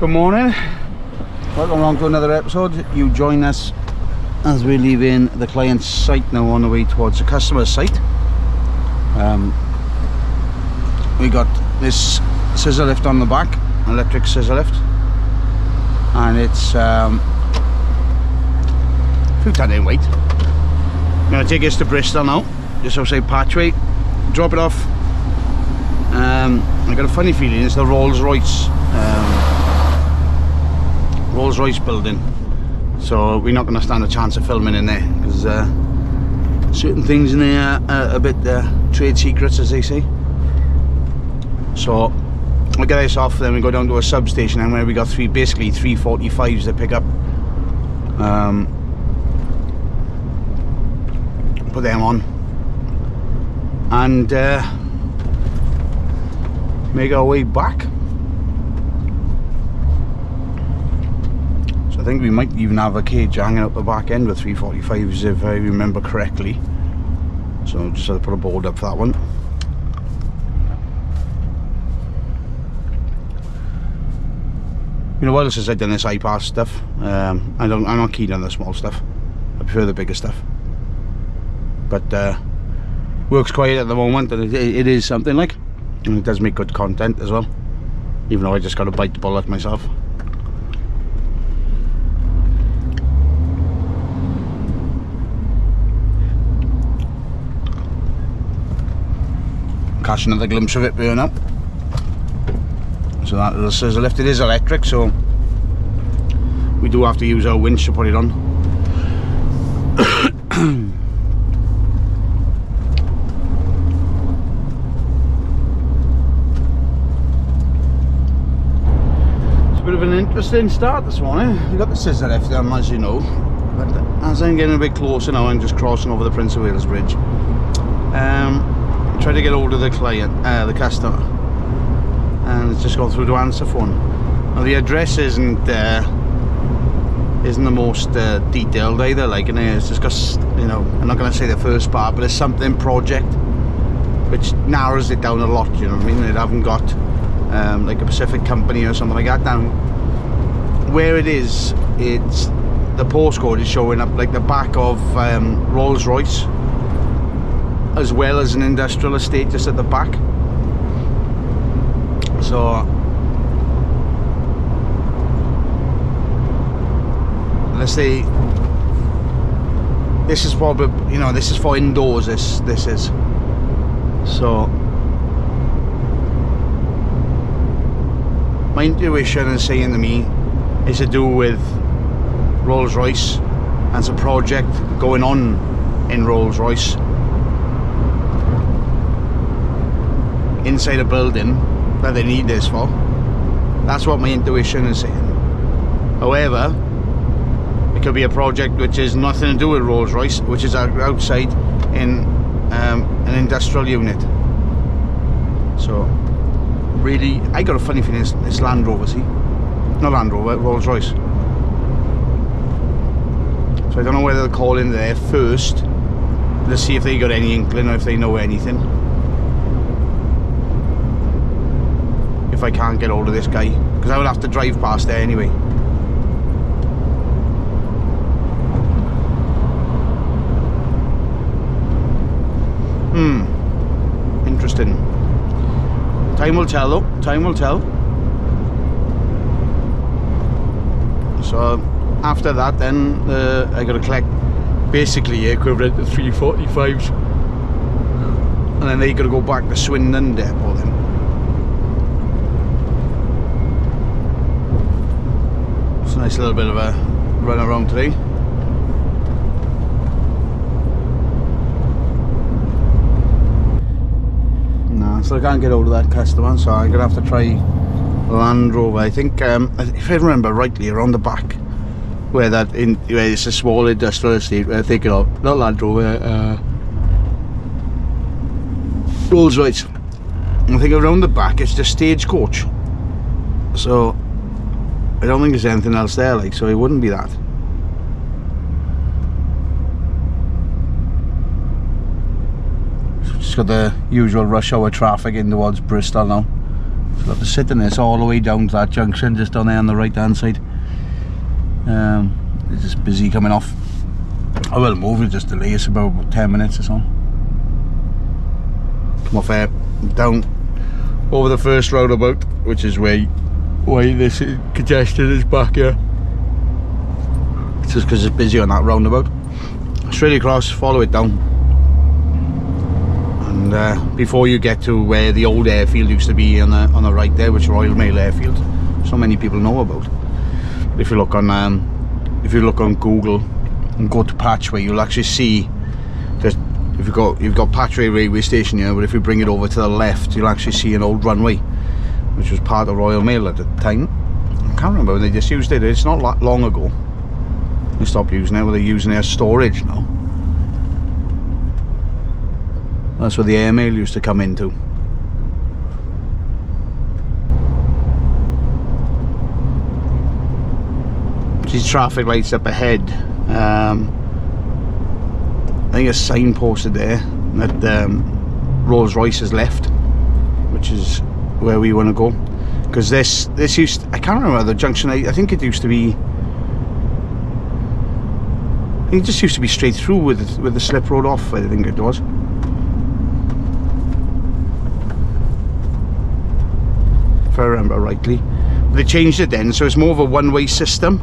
Good morning, welcome along to another episode. You join us as we're leaving the client's site now on the way towards the customer's site. We got this scissor lift on the back, electric scissor lift, and it's a few ton in weight. I'm going to take this to Bristol now, just outside Patchway, drop it off. I got a funny feeling it's the Rolls Royce building, so we're not going to stand a chance of filming in there because certain things in there are a bit trade secrets, as they say. So we'll get this off, then we go down to a substation, and where we got basically 345s to pick up. Put them on and make our way back. So I think we might even have a cage hanging out the back end with 345s if I remember correctly. So just had to put a board up for that one. You know, while since I've done this iPass stuff, I'm not keen on the small stuff. I prefer the bigger stuff. But works quiet at the moment, and it is something like, and it does make good content as well, even though I just got to bite the bullet myself. Catch another glimpse of it burn up. So that little scissor lift, it is electric, so we do have to use our winch to put it on. It's a bit of an interesting start this morning. We got the scissor lift down, as you know, but as I'm getting a bit closer now, I'm just crossing over the Prince of Wales Bridge. Try to get hold of the client, the customer, and it's just gone through to answer phone. Now the address isn't the most detailed either, like, and it's just got, you know, I'm not going to say the first part, but it's something project, which narrows it down a lot, you know what I mean? It haven't got like a Pacific company or something like that down. Where it is, it's the postcode is showing up like the back of Rolls Royce, as well as an industrial estate just at the back. So let's say this is probably, you know, this is for indoors, this is. So my intuition is saying to me it's to do with Rolls Royce, and it's a project going on in Rolls Royce inside a building that they need this for. That's what my intuition is saying. However, it could be a project which is nothing to do with Rolls Royce, which is outside in an industrial unit. So really, I got a funny feeling it's Land Rover, see? Not Land Rover, Rolls Royce. So I don't know whether they'll call in there first to see if they got any inkling or if they know anything. If I can't get hold of this guy, because I would have to drive past there anyway. Interesting. Time will tell though, time will tell. So after that then I got to collect basically equivalent to 345s, and then they got to go back to Swindon Depot then. It's a nice little bit of a run around today. Nah, so I can't get hold of that customer, so I'm gonna have to try Land Rover. I think if I remember rightly, around the back where it's a small industrial estate, where I think, you know, not Land Rover, Rolls Royce. I think around the back it's just Stagecoach, so I don't think there's anything else there, like, so it wouldn't be that. Just got the usual rush hour traffic in towards Bristol now. So I'll have to sit in this all the way down to that junction, just down there on the right hand side. It's just busy coming off. I will move, it'll just delay us about 10 minutes or so. Come off there, down over the first roundabout, which is why this congestion is back here. It's just because it's busy on that roundabout. Straight across, follow it down. And before you get to where the old airfield used to be on the right there, which Royal Mail Airfield, so many people know about. But if you look on Google and go to Patchway, you'll actually see that you've got Patchway railway station here, but if you bring it over to the left, you'll actually see an old runway, which was part of Royal Mail at the time. I can't remember when they just used it. It's not that long ago they stopped using it, but they're using it as storage now. That's where the airmail used to come into. These traffic lights up ahead. I think a sign posted there that Rolls Royce has left, which is where we want to go. Because this used, I can't remember the junction. I think it used to be. It just used to be straight through with the slip road off. I think it was. If I remember rightly, but they changed it then, so it's more of a one-way system.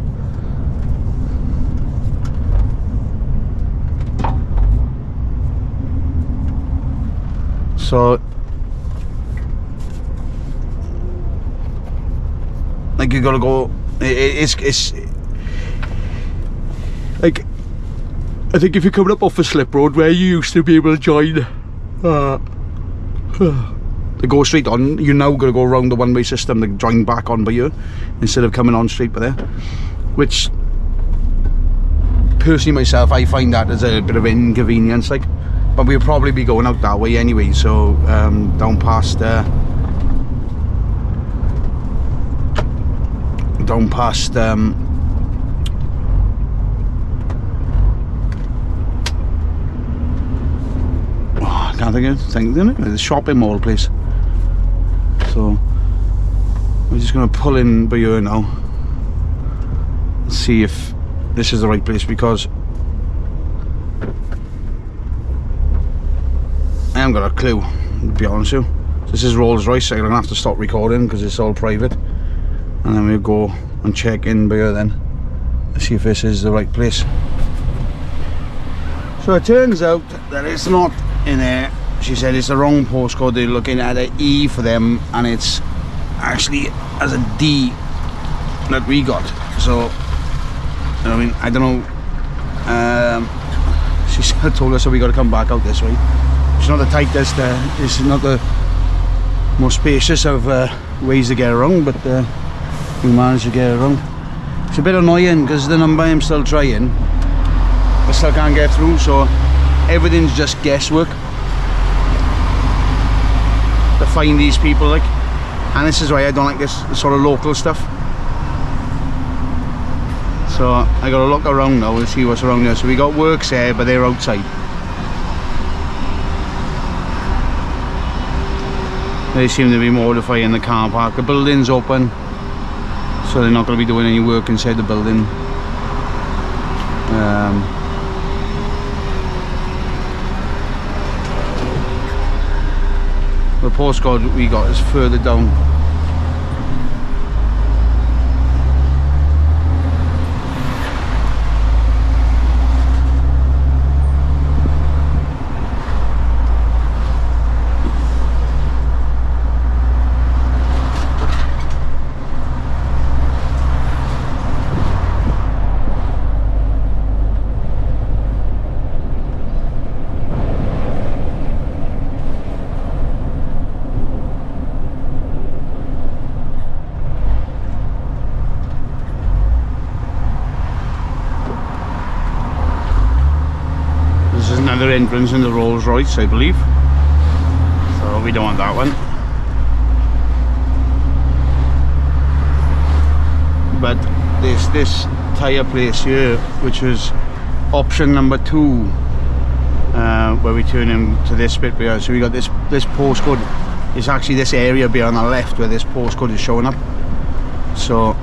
So, like, you gotta go. It's like, I think if you're coming up off a slip road where you used to be able to join to go straight on, you now got to go around the one-way system to join back on by you instead of coming on straight by there, which personally myself, I find that as a bit of an inconvenience, like, but we'll probably be going out that way anyway, so down past I can't think of anything, the shopping mall place. So we're just going to pull in by here now and see if this is the right place, because I haven't got a clue, to be honest with you. This is Rolls Royce, so I'm going to have to stop recording because it's all private, and then we'll go and check in by here then and see if this is the right place. So it turns out that it's not in there. She said it's the wrong postcode. They're looking at an E for them, and it's actually as a D that we got. So I mean, I don't know. She told us that we got to come back out this way. It's not the tightest, it's not the most spacious of ways to get around, but we managed to get around. It's a bit annoying because the number I'm still trying, I still can't get through, so everything's just guesswork to find these people, like, and this is why I don't like this sort of local stuff. So I gotta look around now and see what's around there. So we got works there, but they're outside. They seem to be modifying the car park. The building's open, so they're not going to be doing any work inside the building. The postcode we got is further down. Another entrance in the Rolls Royce, I believe, so we don't want that one. But this tyre place here, which was option number 2, where we turn into this bit here. So we got this postcode It's actually this area be on the left where this postcode is showing up. So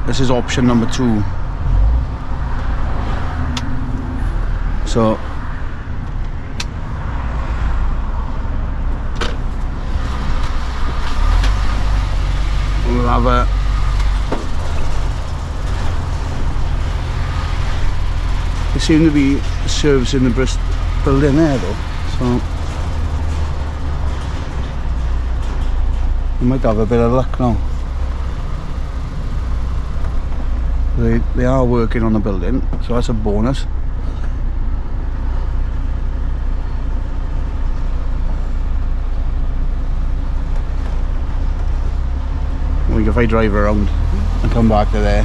this is option number 2. So we'll have a they seem to be servicing the Bristol building there though, so we might have a bit of luck now. They are working on the building, so that's a bonus. If I drive around and come back to there,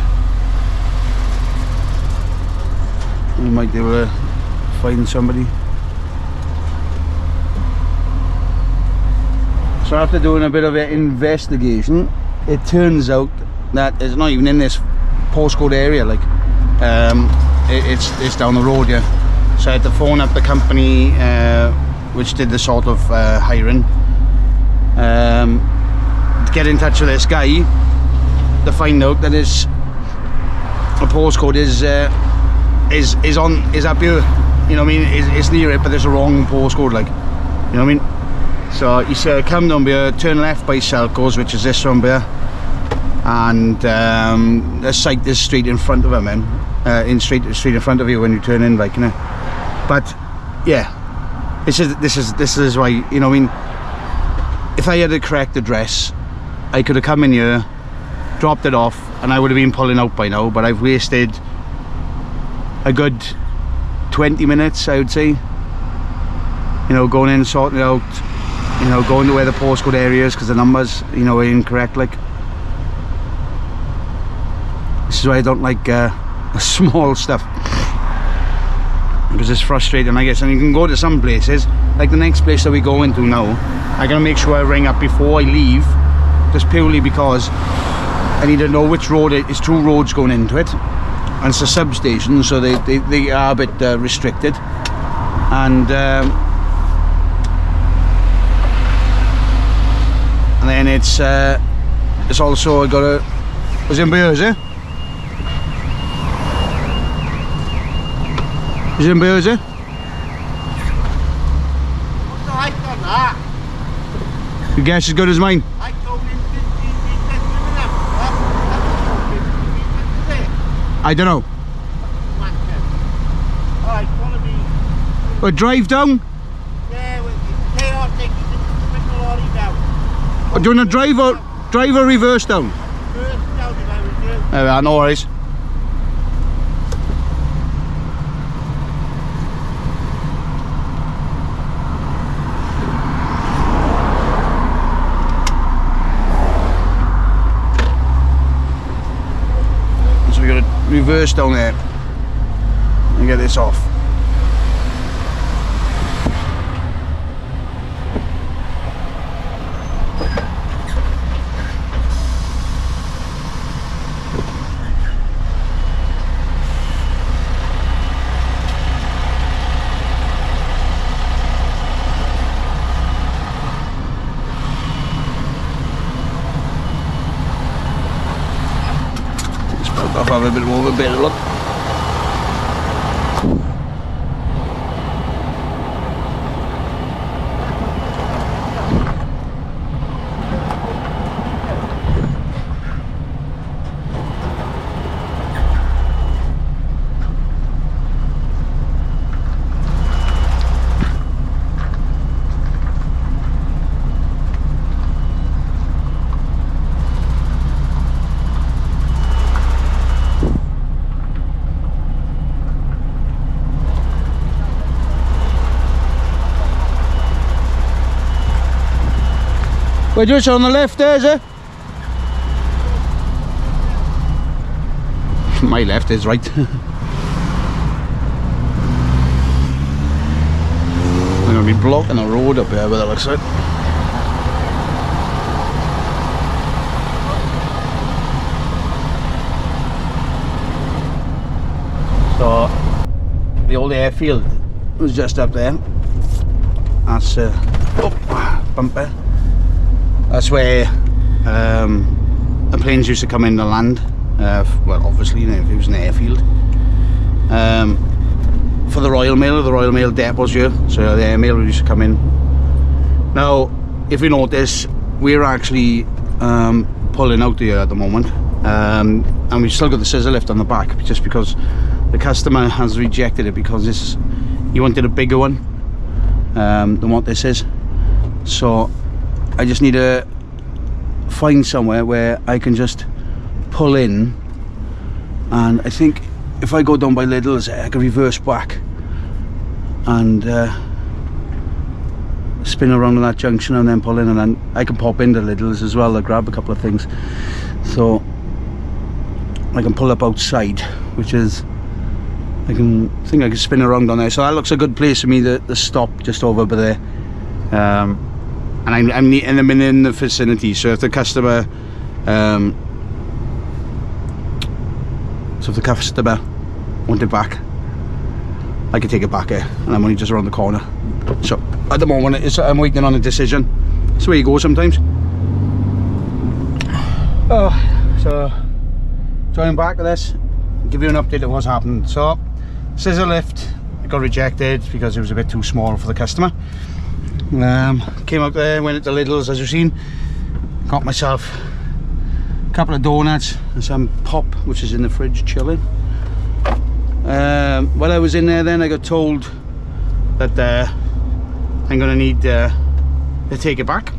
we might be able to find somebody. So after doing a bit of an investigation, it turns out that it's not even in this postcode area, like it's down the road, yeah. So I had to phone up the company which did the sort of hiring, get in touch with this guy to find out that his postcode is up here, you know what I mean, it's near it, but there's a wrong postcode, like, you know what I mean. So he said come down here, turn left by Selco's, which is this one here, and the site is straight in front of him, man, straight in front of you when you turn in, like, you know. But yeah, this is why, you know what I mean, if I had the correct address, I could have come in here, dropped it off, and I would have been pulling out by now, but I've wasted a good 20 minutes, I would say, you know, going in, sorting it out, you know, going to where the postcode area is because the numbers, you know, are incorrect, like. This is why I don't like small stuff, because it's frustrating, I guess. And you can go to some places, like the next place that we go into now, I gotta make sure I ring up before I leave, just purely because I need to know which road it's 2 roads going into it, and it's a substation, so they are a bit restricted, and then it's also I gotta was in Beers, eh? Is it in Beers, eh? What's the height on that? Your guess as good as mine. I told him 15 meters. I don't know. Alright, follow me. Well, drive down. Yeah, it's chaotic. You can bring the lorry down. Do you want to drive or reverse down? First down if I was you. There we are, no worries. So we got to reverse down there and get this off. I'll have a bit more of a better look. We're just on the left there, is it? My left is right. I'm going to be blocking the road up here by the looks of it. So, the old airfield was just up there. That's, oh. bumper. That's where the planes used to come in to land. Well, obviously, if it was an airfield. For the Royal Mail depots here, so the airmail used to come in. Now, if you notice, we're actually pulling out here at the moment, and we've still got the scissor lift on the back, just because the customer has rejected it because he wanted a bigger one than what this is. So I just need to find somewhere where I can just pull in, and I think if I go down by Lidl's I can reverse back and spin around in that junction and then pull in, and then I can pop into Lidl's as well to grab a couple of things, so I can pull up outside, which is I can spin around on there. So that looks a good place for me to stop, just over by there. And I'm in the vicinity, so if the customer want it back, I can take it back here, and I'm only just around the corner. So at the moment I'm waiting on a decision. That's where you go sometimes. So joining back to this, give you an update of what's happened. So scissor lift got rejected because it was a bit too small for the customer. Came out there, went into Lidl's, as you've seen, got myself a couple of donuts and some pop, which is in the fridge chilling. While I was in there, then I got told that I'm gonna need to take it back.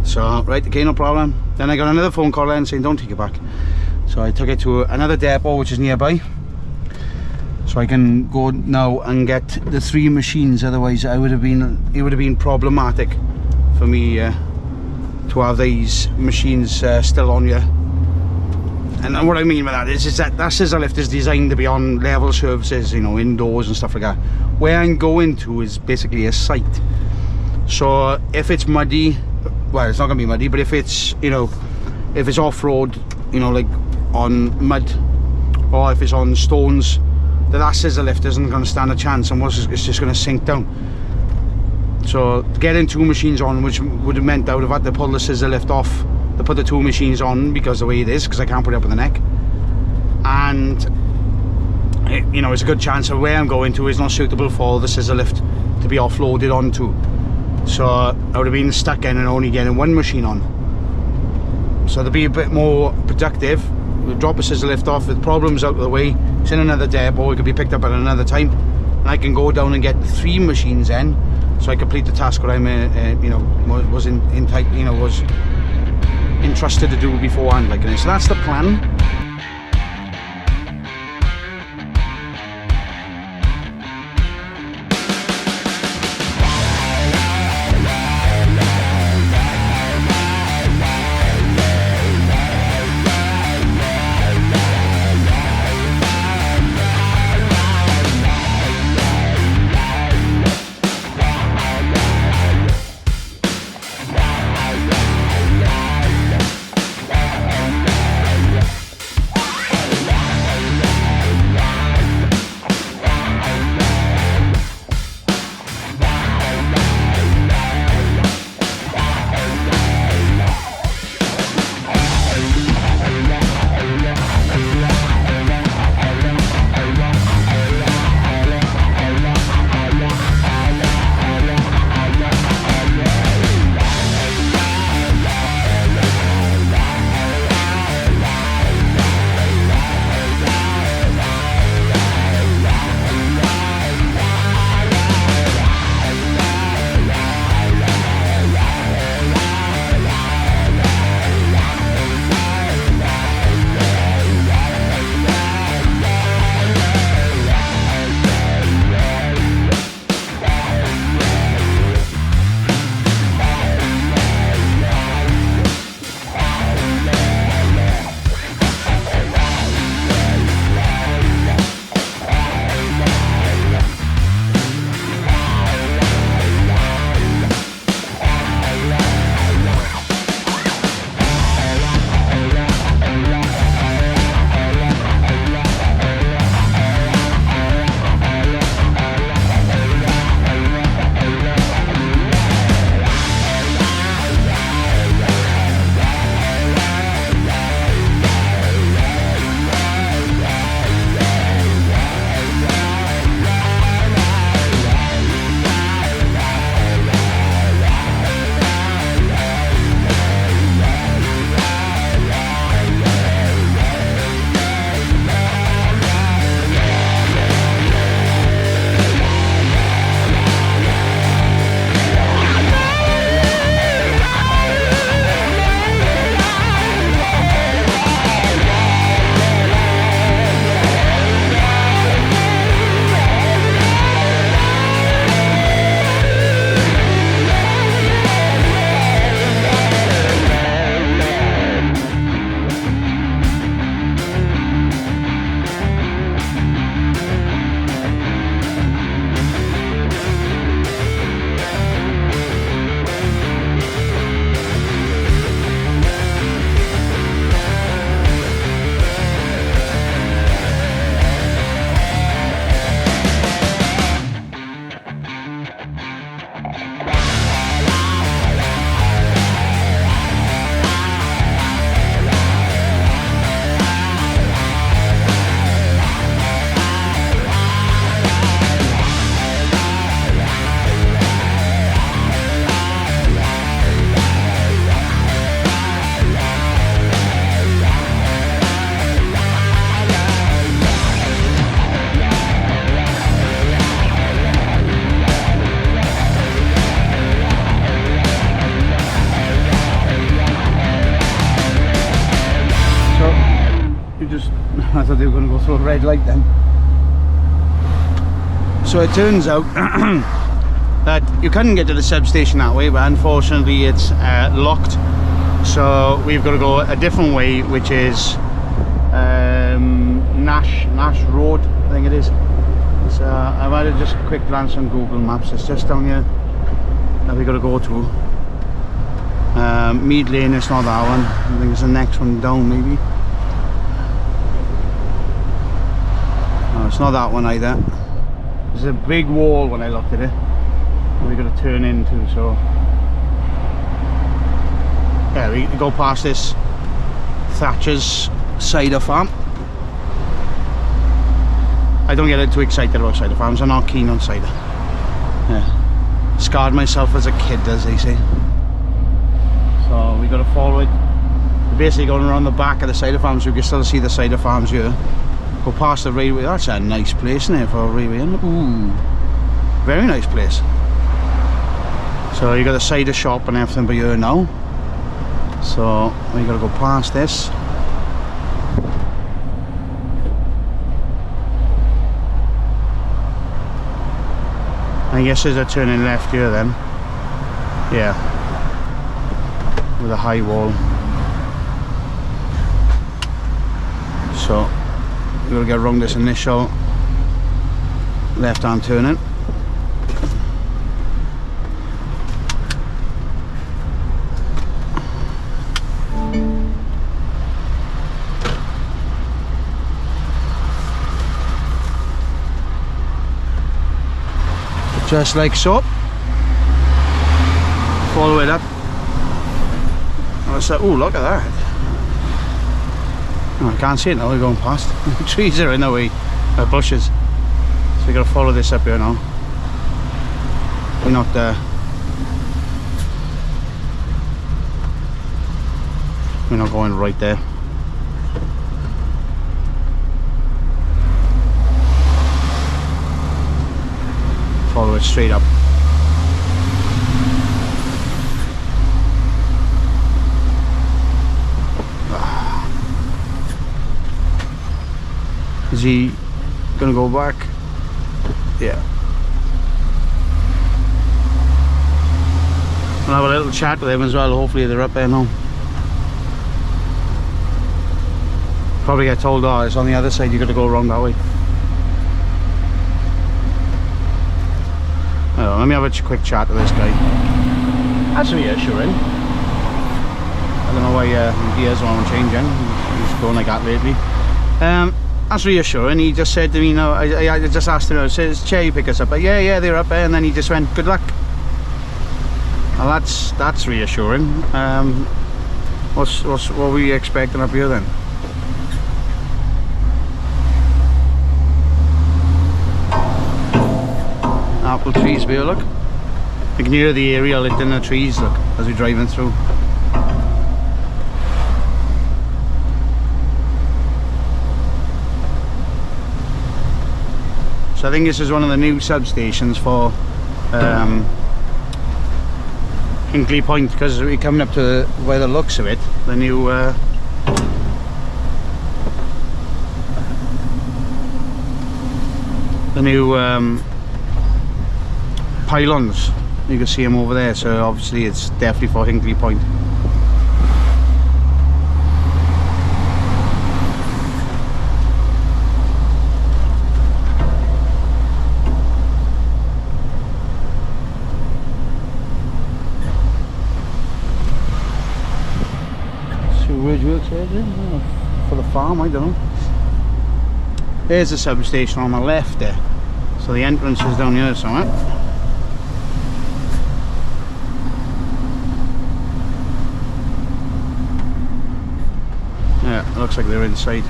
So right, okay, no problem. Then I got another phone call in saying don't take it back. So I took it to another depot which is nearby, so I can go now and get the 3 machines. Otherwise it would have been problematic for me to have these machines still on here. And what I mean by that is that scissor lift is designed to be on level surfaces, you know, indoors and stuff like that. Where I'm going to is basically a site, so if it's muddy, well, it's not going to be muddy, but if it's, you know, if it's off-road, you know, like on mud, or if it's on stones, that scissor lift isn't going to stand a chance, and it's just going to sink down. So getting 2 machines on, which would have meant I would have had to pull the scissor lift off to put the 2 machines on, because the way it is, because I can't put it up in the neck. And you know, it's a good chance of where I'm going to is not suitable for the scissor lift to be offloaded onto. So I would have been stuck in and only getting 1 machine on. So to be a bit more productive, we'll drop a scissor lift off with problems out of the way. It's in another depot, it could be picked up at another time, and I can go down and get 3 machines in, so I complete the task that I'm you know, was entrusted to do beforehand, like this. So that's the plan. thought they were going to go through a red light then. So it turns out that you couldn't get to the substation that way, but unfortunately it's locked. So we've got to go a different way, which is Nash Road, I think it is. So I've had just a quick glance on Google Maps. It's just down here that we've got to go to. Mead Lane, it's not that one. I think it's the next one down maybe. No, it's not that one either. There's a big wall when I looked at it we've got to turn into, so yeah, we go past this Thatcher's cider farm. I don't get too excited about cider farms, I'm not keen on cider. Yeah, scarred myself as a kid, as they say. So we got to follow it. We're basically going around the back of the cider farms, so you can still see the cider farms here. Go past the railway. That's a nice place, isn't it, for a railway? Ooh, very nice place. So you got the cider shop and everything by here now. So we got to go past this. I guess there's a turning left here then. Yeah, with a high wall. So we're going to get around this initial left hand turning. Just like so. Follow it up. And I said, oh, look at that. Oh, I can't see it now, we're going past. The trees are in the way, bushes. So we got to follow this up here now. We're not going right there. Follow it straight up. Is he gonna go back? Yeah. I'll have a little chat with him as well. Hopefully they're up there now. Probably get told, oh, it's on the other side, you got to go around that way. Oh, let me have a quick chat with this guy. That's reassuring. I don't know why gears aren't changing. He's going like that lately. That's reassuring. He just said to me, you know, I just asked him, I said, chair you pick us up? Yeah, they're up there. And then he just went, good luck. Well, that's reassuring. What were you expecting up here then? Apple trees here, look. You can hear the area lit in the trees, look, as we're driving through. So I think this is one of the new substations for Hinkley Point, because we're coming up to by the looks of it, the new pylons. You can see them over there, so obviously it's definitely for Hinkley Point. For the farm, I don't know. There's the substation on the left there, so the entrance is down here somewhere. Yeah, it looks like they're inside.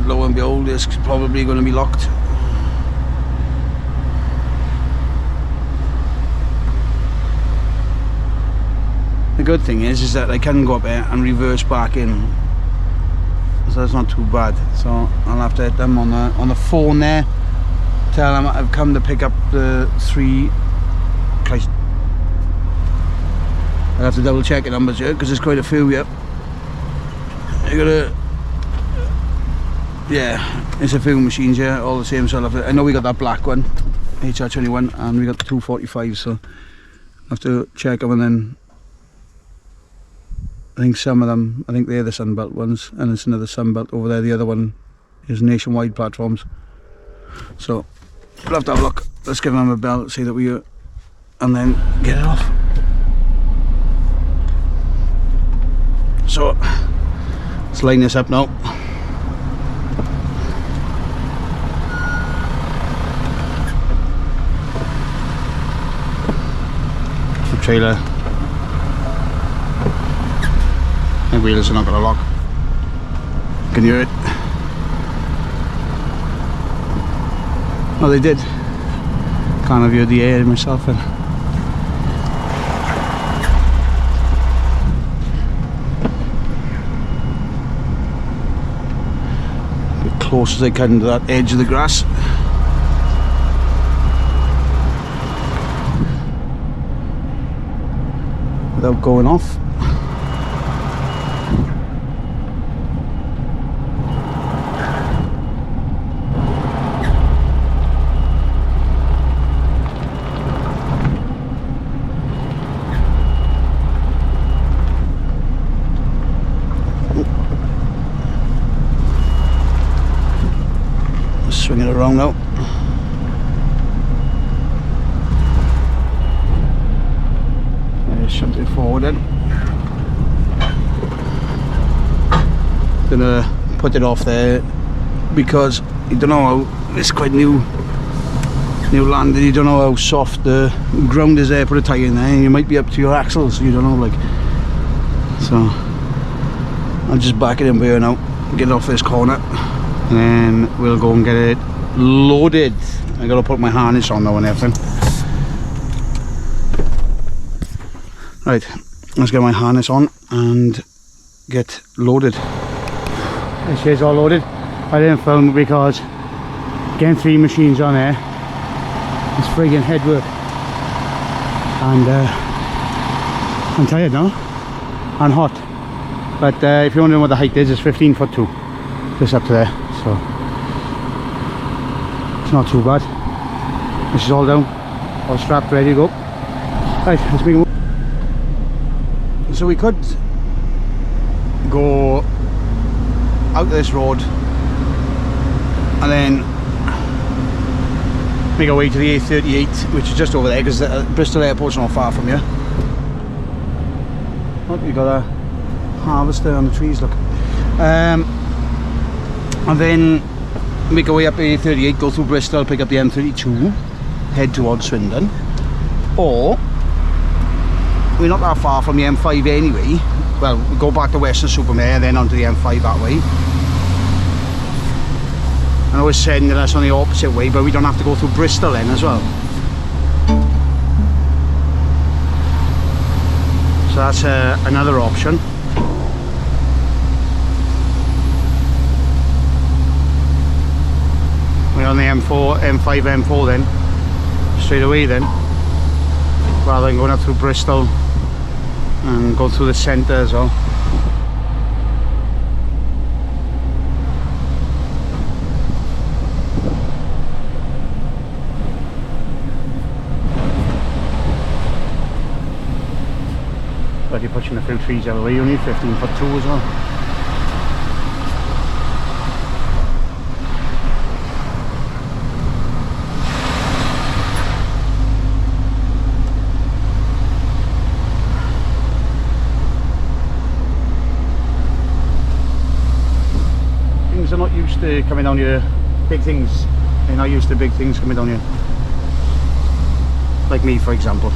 Lo and behold, it's probably going to be locked. The good thing is that I can go up there and reverse back in, so that's not too bad. So I'll have to hit them on the phone there tell them I've come to pick up the 3. Christ. I'll have to double check the numbers here because there's quite a few here. You gotta, yeah, there's a few machines here, all the same. So I'll have to, I know we got that black one, HR21, and we got the 245. So I have to check them, and then I think some of them, I think they're the Sunbelt ones, and there's another Sunbelt over there. The other one is nationwide platforms. So we'll have to have a look. Let's give them a bell, see that we are, and then get it off. So let's line this up now. The trailer, the wheels are not going to lock. Can you hear it? Oh, they did. Can't have heard the air myself then. Get close as I can to that edge of the grass. Without going off. Swing it around now. Shove it forward then. Gonna put it off there because you don't know how, it's quite new land, and you don't know how soft the ground is there. Put a tyre in there and you might be up to your axles, you don't know, like. So I'll just back it in here now, get it off this corner, and then we'll go and get it loaded. I gotta put my harness on now and everything. Right, let's get my harness on and get loaded. This is all loaded. I didn't film because getting 3 machines on there, it's friggin' head work. And I'm tired now and hot. But if you're wondering what the height is, it's 15'2", just up to there. So it's not too bad. This is all down, all strapped, ready to go. Right, let's begin. So we could go out this road and then make our way to the A38, which is just over there because Bristol Airport's not far from here. Look, you've got a harvester on the trees, look. And then make our way up the A38, go through Bristol, pick up the M32, head towards Swindon. Or we're not that far from the M5 anyway. Well, we go back to Weston-super-Mare and then onto the M5 that way. I know it's sending us on the opposite way, but we don't have to go through Bristol then as well. So that's another option. We're on the M5, M4 then, straight away then, rather than going up through Bristol and go through the centre as well. But you're pushing a few trees out of the way, you need 15'2" as well. Things are not used to coming down here, big things. They're not used to big things coming down here. Like me, for example.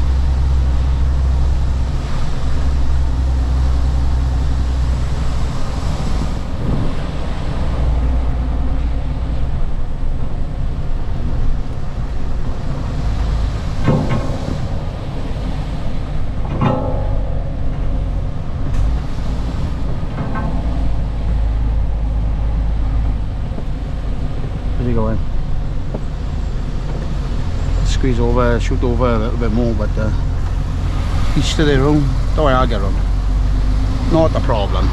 Going. over, shoot over a little bit more, but each to their own. Don't worry, I'll get around. Not a problem.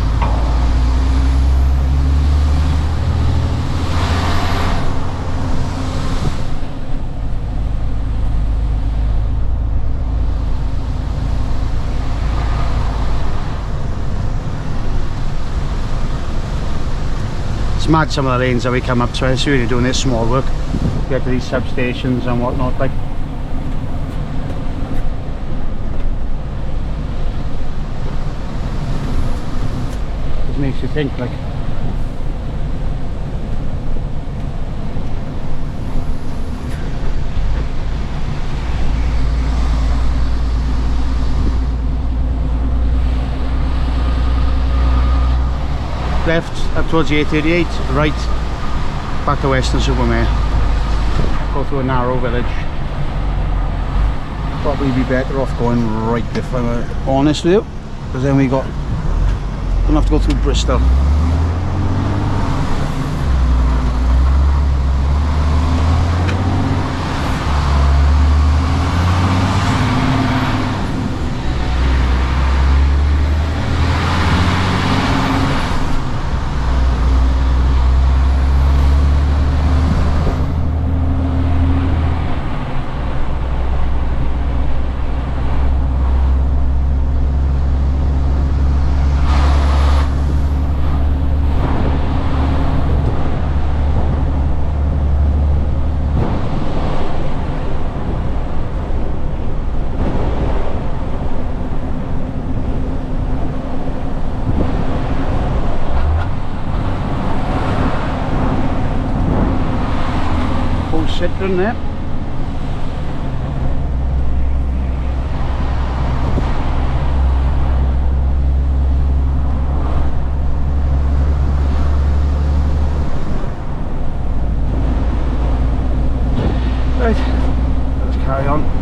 It's mad some of the lanes that we come up to, especially when you're doing this small work. Get to these substations and whatnot, like. Just makes you think, like. Left up towards the A38, right back to Western Supermare. Go through a narrow village. Probably be better off going right if I'm honest with you, because then don't have to go through Bristol. Citron there. Right, let's carry on.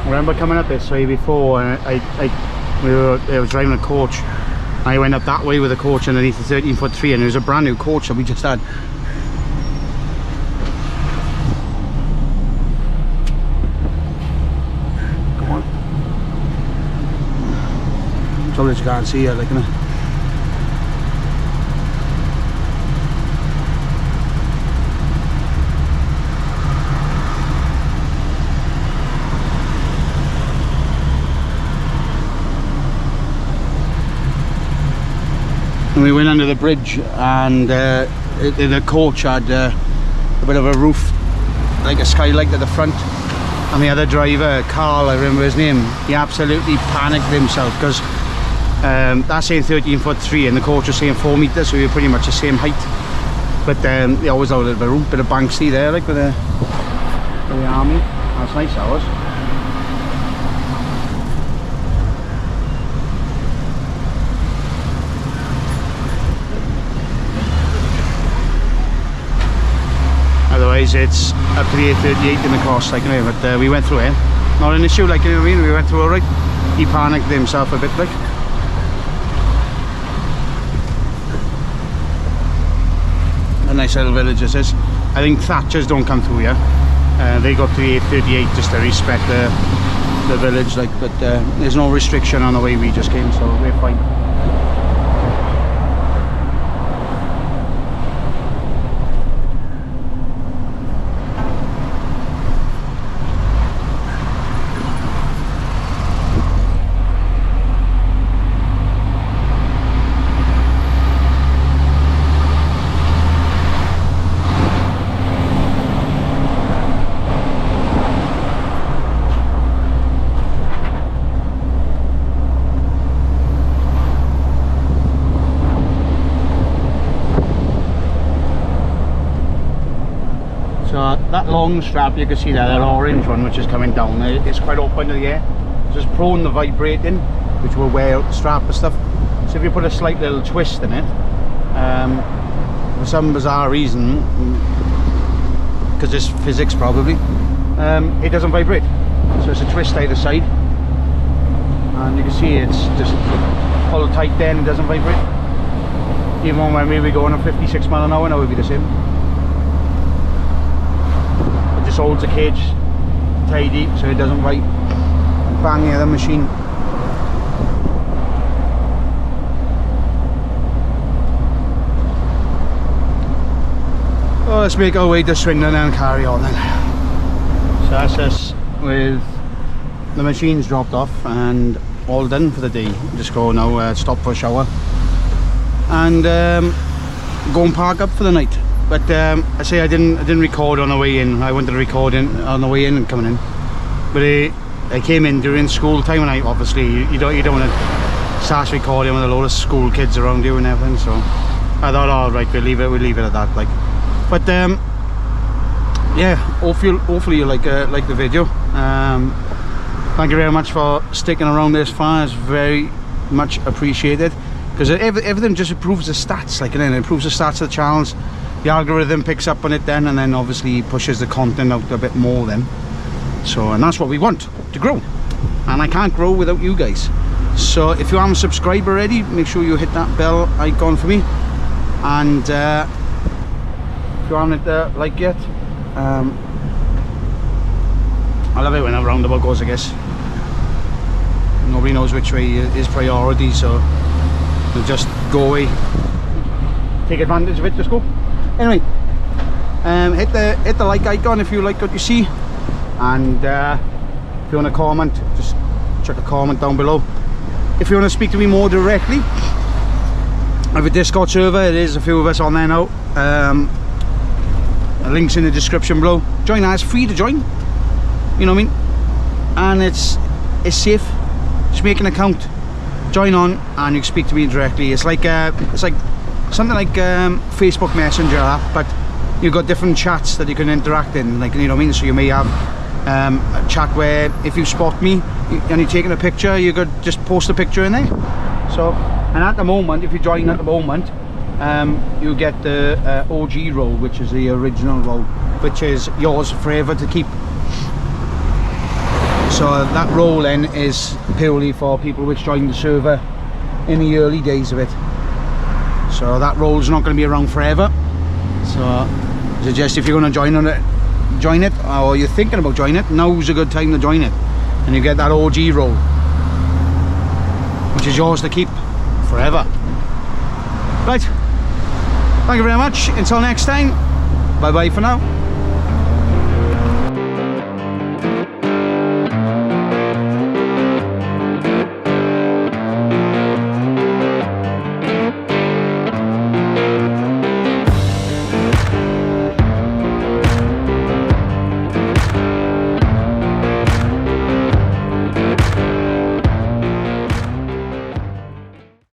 I remember coming up this way before, and I was driving a coach. I went up that way with a coach underneath the 13'3", and it was a brand new coach that we just had. Come on. Trouble is you can't see it, like, innit? And we went under the bridge, and the coach had a bit of a roof, like a skylight at the front, and the other driver, Carl, I remember his name, he absolutely panicked himself, because that's saying 13'3" and the coach was saying 4 meters, so we were pretty much the same height. But they always had a little bit of room, bit of Banksy there, like with the army. That's nice, ours. Otherwise it's up to the A38 in the cost, like, anyway, but we went through it. Not an issue, like, you know what I mean? We went through alright. He panicked himself a bit, like. A nice little village this is. I think Thatchers don't come through here. They got to the A38 just to respect the village, like, but there's no restriction on the way we just came, so we're fine. So that long strap, you can see there, that orange one which is coming down, it's quite open to the air. So it's prone to vibrating, which will wear out the strap and stuff. So if you put a slight little twist in it, for some bizarre reason, because it's physics probably, it doesn't vibrate. So it's a twist either side, and you can see it's just pulled tight then, it doesn't vibrate. Even when we were going at 56 mile an hour, now it would be the same. It just holds the cage tidy so it doesn't bang the other machine. Well, let's make our way to Swindon and carry on then. So that's us with the machines dropped off and all done for the day. Just go now, stop for a shower and go and park up for the night. But I say I didn't record on the way in. I wanted to record on the way in and coming in, but I came in during school time, and I obviously you don't want to start recording with a load of school kids around you and everything. So I thought, all right, we'll leave it at that. Like, but yeah, hopefully you like the video. Thank you very much for sticking around this far. It's very much appreciated, because everything just improves the stats, like, and then it improves the stats of the channels. The algorithm picks up on it then, and then obviously pushes the content out a bit more then. So, and that's what we want, to grow, and I can't grow without you guys. So if you haven't subscribed already, make sure you hit that bell icon for me, and if you haven't hit the like yet, I love it when a roundabout goes, I guess. Nobody knows which way is priority, so we'll just go away, take advantage of it, just go. Anyway, hit the like icon if you like what you see, and if you want to comment, just chuck a comment down below. If you want to speak to me more directly, I have a Discord server. There's a few of us on there now. Links in the description below. Join that, it's free to join, you know what I mean, and it's safe. Just make an account, join on, and you can speak to me directly. It's like something like Facebook Messenger app, but you've got different chats that you can interact in, like, you know what I mean. So you may have a chat where if you spot me and you're taking a picture, you could just post a picture in there. So, and at the moment, if you join at the moment, you get the OG role, which is the original role, which is yours forever to keep. So that role then is purely for people which joined the server in the early days of it. So that role's not going to be around forever. So I suggest if you're going to join it, or you're thinking about joining it, now's a good time to join it, and you get that OG role, which is yours to keep forever. Right, thank you very much. Until next time, bye bye for now.